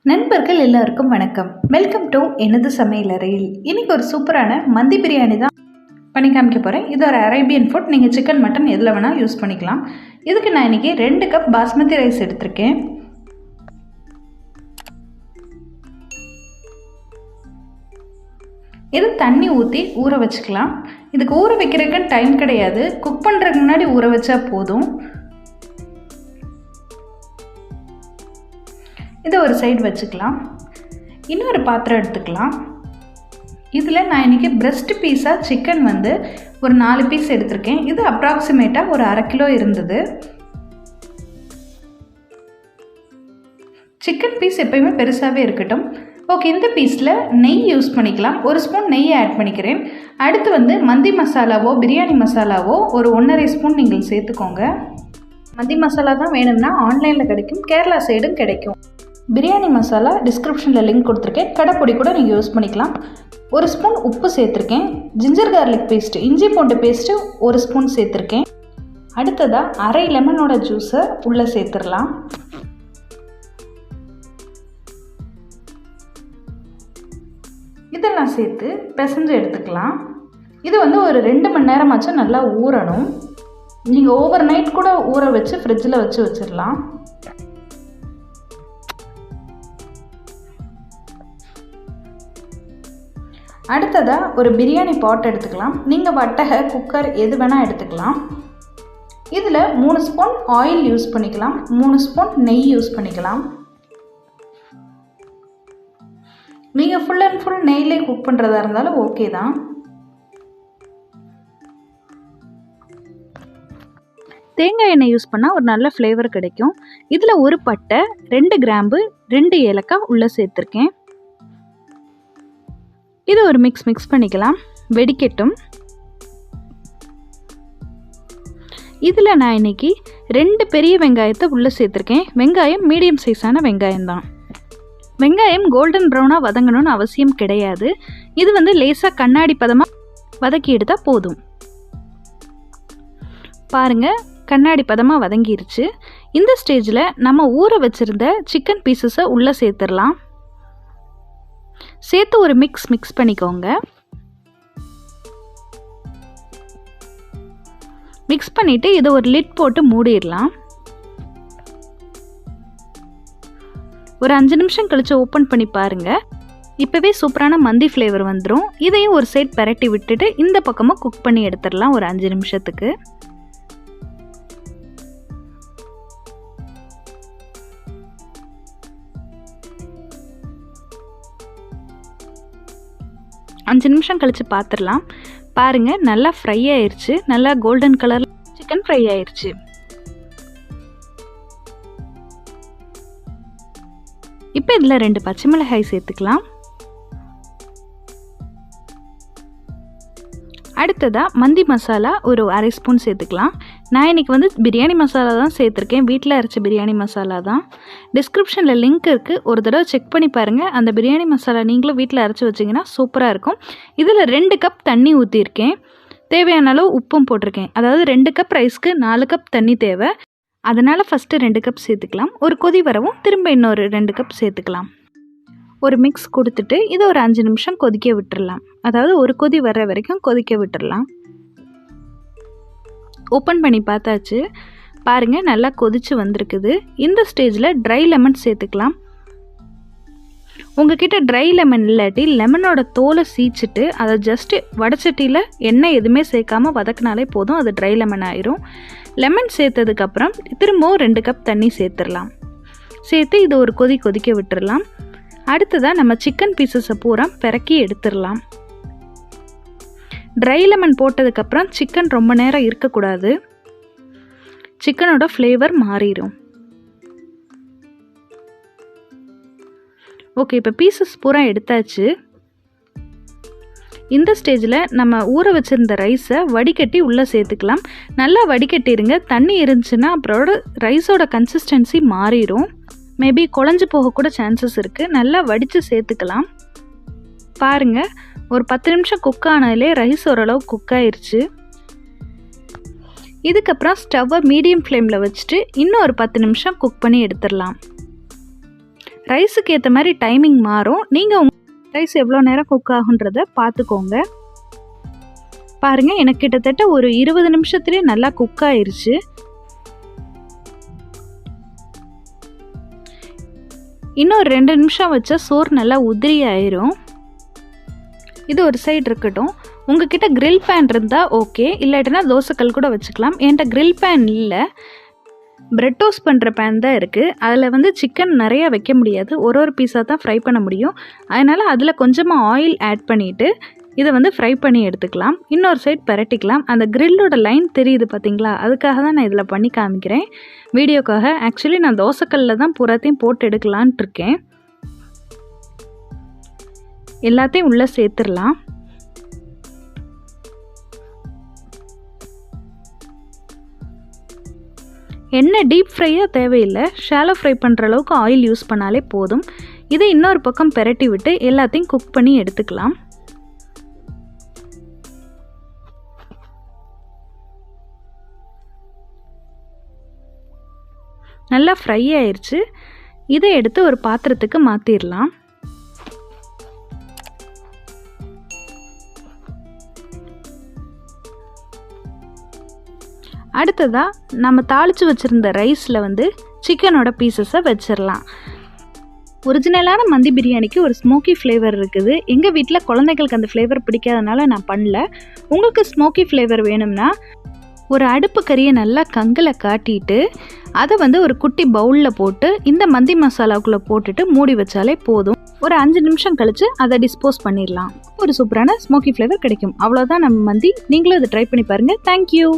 நண்பர்கள் எல்லாருக்கும் வணக்கம். வெல்கம் டு எனது சமையலறையில். இன்னைக்கு ஒரு சூப்பரான மந்தி பிரியாணி தான் பண்ணி காமிக்க போகிறேன். இது ஒரு அரேபியன் ஃபுட். நீங்கள் சிக்கன் மட்டன் எதில் வேணால் யூஸ் பண்ணிக்கலாம். இதுக்கு நான் இன்றைக்கி 2 கப் பாஸ்மதி ரைஸ் எடுத்திருக்கேன். இது தண்ணி ஊற்றி ஊற வச்சுக்கலாம். இதுக்கு ஊற வைக்கிறதுக்கு டைம் கிடையாது, குக் பண்ணுறதுக்கு முன்னாடி ஊற வச்சா போதும். இதை ஒரு சைடு வச்சுக்கலாம். இன்னொரு பாத்திரம் எடுத்துக்கலாம். இதில் நான் இன்றைக்கி பிரெஸ்ட் பீஸாக சிக்கன் ஒரு 4 பீஸ் எடுத்திருக்கேன். இது அப்ராக்சிமேட்டாக ஒரு 1/2 கிலோ இருந்தது. சிக்கன் பீஸ் எப்பயுமே பெருசாகவே இருக்கட்டும். ஓகே, இந்த பீஸில் நெய் யூஸ் பண்ணிக்கலாம். 1 ஸ்பூன் நெய்யை ஆட் பண்ணிக்கிறேன். அடுத்து மந்தி மசாலாவோ பிரியாணி மசாலாவோ ஒரு 1.5 ஸ்பூன் நீங்கள் சேர்த்துக்கோங்க. மந்தி மசாலா தான் வேணும்னா ஆன்லைனில் கிடைக்கும், கேரளா சைடும் கிடைக்கும். பிரியாணி மசாலா டிஸ்கிரிப்ஷனில் லிங்க் கொடுத்துருக்கேன். கடைப்பொடி கூட நீங்கள் யூஸ் பண்ணிக்கலாம். 1 ஸ்பூன் உப்பு சேர்த்துருக்கேன். ஜிஞ்சர் கார்லிக் பேஸ்ட்டு, இஞ்சி பூண்டு பேஸ்ட்டு 1 ஸ்பூன் சேர்த்துருக்கேன். அடுத்ததாக அரை லெமனோட ஜூஸை உள்ளே சேர்த்துடலாம். இதெல்லாம் சேர்த்து பிசைஞ்சு எடுத்துக்கலாம். இது ஒரு 2 மணி நேரமாச்சும் நல்லா ஊறணும். நீங்கள் ஓவர் நைட் கூட ஊற வச்சு ஃப்ரிட்ஜில் வச்சிடலாம். அடுத்ததாக ஒரு பிரியாணி பாட் எடுத்துக்கலாம். நீங்கள் வட்டகை குக்கர் எது வேணால் எடுத்துக்கலாம். இதில் 3 ஸ்பூன் ஆயில் யூஸ் பண்ணிக்கலாம், 3 ஸ்பூன் நெய் யூஸ் பண்ணிக்கலாம். நீங்கள் ஃபுல் அண்ட் ஃபுல் நெய்லே குக் பண்ணுறதா இருந்தாலும் ஓகே தான். தேங்காய் எண்ணெய் யூஸ் பண்ணால் ஒரு நல்ல ஃப்ளேவர் கிடைக்கும். இதில் ஒரு பட்டை, 2 கிராம்பு, 2 ஏலக்காய் உள்ளே சேர்த்துருக்கேன். இது ஒரு மிக்ஸ் பண்ணிக்கலாம். வெடிக்கட்டும். இதில் நான் இன்றைக்கி 2 பெரிய வெங்காயத்தை உள்ளே சேர்த்துருக்கேன். வெங்காயம் மீடியம் சைஸான வெங்காயம் தான். வெங்காயம் கோல்டன் ப்ரௌனாக வதங்கணும்னு அவசியம் கிடையாது. இது லேசாக கண்ணாடி பதமாக வதக்கி எடுத்தால் போதும். பாருங்கள், கண்ணாடி பதமாக வதங்கிருச்சு. இந்த ஸ்டேஜில் நம்ம ஊற வச்சுருந்த சிக்கன் பீசஸை உள்ளே சேர்த்துடலாம். சேர்த்து ஒரு மிக்ஸ் பண்ணிக்கோங்க. மிக்ஸ் பண்ணிவிட்டு இதை ஒரு லிட் போட்டு மூடிடலாம். ஒரு 5 நிமிஷம் கழித்து ஓப்பன் பண்ணி பாருங்கள். இப்போவே சூப்பரான மந்தி ஃப்ளேவர் வந்துடும். இதையும் ஒரு சைட் பரட்டி விட்டுட்டு இந்த பக்கமாக குக் பண்ணி எடுத்துடலாம் ஒரு 5 நிமிஷத்துக்கு. அஞ்சு நிமிஷம் கழித்து பார்த்துடலாம். பாருங்கள், நல்லா ஃப்ரை ஆயிடுச்சு. நல்லா கோல்டன் கலர் சிக்கன் ஃப்ரை ஆயிடுச்சு. இப்போ இதில் 2 பச்சை மிளகாய் சேர்த்துக்கலாம். அடுத்ததாக மந்தி மசாலா ஒரு 1/2 ஸ்பூன் சேர்த்துக்கலாம். நான் இன்றைக்கி பிரியாணி மசாலா தான் சேர்த்துருக்கேன். வீட்டில் அரைச்ச பிரியாணி மசாலா தான். டிஸ்கிரிப்ஷனில் லிங்க் இருக்குது, ஒரு தடவை செக் பண்ணி பாருங்கள். அந்த பிரியாணி மசாலா நீங்களும் வீட்டில் அரைச்சி வச்சிங்கன்னா சூப்பராக இருக்கும். இதில் 2 கப் தண்ணி ஊற்றிருக்கேன். தேவையான அளவு உப்பும் போட்டிருக்கேன். அதாவது 2 கப் ரைஸ்க்கு 4 கப் தண்ணி தேவை. அதனால் ஃபஸ்ட்டு 2 கப் சேர்த்துக்கலாம். ஒரு கொதி வரவும் திரும்ப இன்னொரு 2 கப் சேர்த்துக்கலாம். ஒரு மிக்ஸ் கொடுத்துட்டு இதை ஒரு 5 நிமிஷம் கொதிக்க விட்டுடலாம். அதாவது ஒரு கொதி வர்ற வரைக்கும் கொதிக்க விட்டுடலாம். ஓப்பன் பண்ணி பார்த்தாச்சு. பாருங்கள், நல்லா கொதிச்சு வந்திருக்குது. இந்த ஸ்டேஜில் ட்ரை லெமன் சேர்த்துக்கலாம். உங்ககிட்ட ட்ரை லெமன் இல்லாட்டி லெமனோட தோலை சீச்சிட்டு அதை ஜஸ்ட்டு வடச்சட்டியில் எண்ணெய் எதுவுமே சேர்க்காமல் வதக்கினாலே போதும், அது ட்ரை லெமன் ஆயிரும். லெமன் சேர்த்ததுக்கப்புறம் திரும்பவும் 2 கப் தண்ணி சேர்த்துடலாம். சேர்த்து இது ஒரு கொதிக்க விட்டுடலாம். அடுத்ததாக நம்ம சிக்கன் பீசஸை பூரா பிறக்கி எடுத்துடலாம். ட்ரை லெமன் போட்டதுக்கப்புறம் சிக்கன் ரொம்ப நேரம் இருக்கக்கூடாது, சிக்கனோட ஃப்ளேவர் மாறிடும். ஓகே, இப்போ பீசஸ் பூரா எடுத்தாச்சு. இந்த ஸ்டேஜில் நம்ம ஊற வச்சுருந்த ரைஸை வடிகட்டி உள்ளே சேர்த்துக்கலாம். நல்லா வடிகட்டிடுங்க. தண்ணி இருந்துச்சுன்னா அப்புறம் ரைஸோட கன்சிஸ்டன்சி மாறிடும். மேபி குழஞ்சி போகக்கூட சான்சஸ் இருக்குது. நல்லா வடித்து சேர்த்துக்கலாம். பாருங்கள், ஒரு 10 நிமிஷம் குக் ஆனாலே ரைஸ் ஓரளவு குக் ஆயிடுச்சு. இதுக்கப்புறம் ஸ்டவ்வை மீடியம் ஃப்ளேமில் வச்சுட்டு இன்னும் ஒரு 10 நிமிஷம் குக் பண்ணி எடுத்துடலாம். ரைஸுக்கு ஏற்ற மாதிரி டைமிங் மாறும். நீங்கள் உங்கள் ரைஸ் எவ்வளோ நேரம் குக் ஆகுன்றதை பார்த்துக்கோங்க. பாருங்கள், எனக்கு கிட்டத்தட்ட ஒரு 20 நிமிஷத்துலேயே நல்லா குக் ஆயிருச்சு. இன்னும் ஒரு 2 நிமிஷம் வச்சா சோறு நல்லா உதிரி ஆயிரும். இது ஒரு சைடு இருக்கட்டும். உங்ககிட்ட கிரில் பேன் இருந்தால் ஓகே, இல்லாட்டினா தோசைக்கல் கூட வச்சுக்கலாம். என்கிட்ட கிரில் பேன் இல்லை, பிரெட் டோஸ்ட் பண்ணுற பேன் தான் இருக்குது. அதில் சிக்கன் நிறையா வைக்க முடியாது, ஒரு பீஸாக தான் ஃப்ரை பண்ண முடியும். அதனால் அதில் கொஞ்சமாக ஆயில் ஆட் பண்ணிவிட்டு இதை ஃப்ரை பண்ணி எடுத்துக்கலாம். இன்னொரு சைடு பரட்டிக்கலாம். அந்த கிரில்லோட லைன் தெரியுது பார்த்தீங்களா, அதுக்காக தான் நான் இதில் பண்ணி காமிக்கிறேன் வீடியோக்காக. ஆக்சுவலி நான் தோசைக்கல்லில் தான் பூராத்தையும் போட்டு எடுக்கலான்ட்டு இருக்கேன். எல்லாத்தையும் உள்ளே சேர்த்துடலாம். எண்ணெய் டீப் ஃப்ரையாக தேவையில்லை, ஷாலோ ஃப்ரை பண்ணுற அளவுக்கு ஆயில் யூஸ் பண்ணாலே போதும். இதை இன்னொரு பக்கம் பெரட்டி விட்டு எல்லாத்தையும் குக் பண்ணி எடுத்துக்கலாம். நல்லா ஃப்ரை ஆயிடுச்சு. இதை எடுத்து ஒரு பாத்திரத்துக்கு மாற்றிடலாம். அடுத்ததாக நம்ம தாளித்து வச்சுருந்த ரைஸில் சிக்கனோட பீசஸை வச்சிடலாம். ஒரிஜினலான மந்தி பிரியாணிக்கு ஒரு ஸ்மோக்கி ஃப்ளேவர் இருக்குது. எங்கள் வீட்டில் குழந்தைகளுக்கு அந்த ஃப்ளேவர் பிடிக்காதனால நான் பண்ணல. உங்களுக்கு ஸ்மோக்கி ஃப்ளேவர் வேணும்னா ஒரு அடுப்பு கறியை நல்லா கங்கில் காட்டிட்டு அதை ஒரு குட்டி பவுலில் போட்டு இந்த மந்தி மசாலாவுக்குள்ளே போட்டுட்டு மூடி வச்சாலே போதும். ஒரு 5 நிமிஷம் கழித்து அதை டிஸ்போஸ் பண்ணிடலாம். ஒரு சூப்பரான ஸ்மோக்கி ஃப்ளேவர் கிடைக்கும். அவ்வளோதான் நம்ம மந்தி. நீங்களும் இதை ட்ரை பண்ணி பாருங்கள். தேங்க்யூ.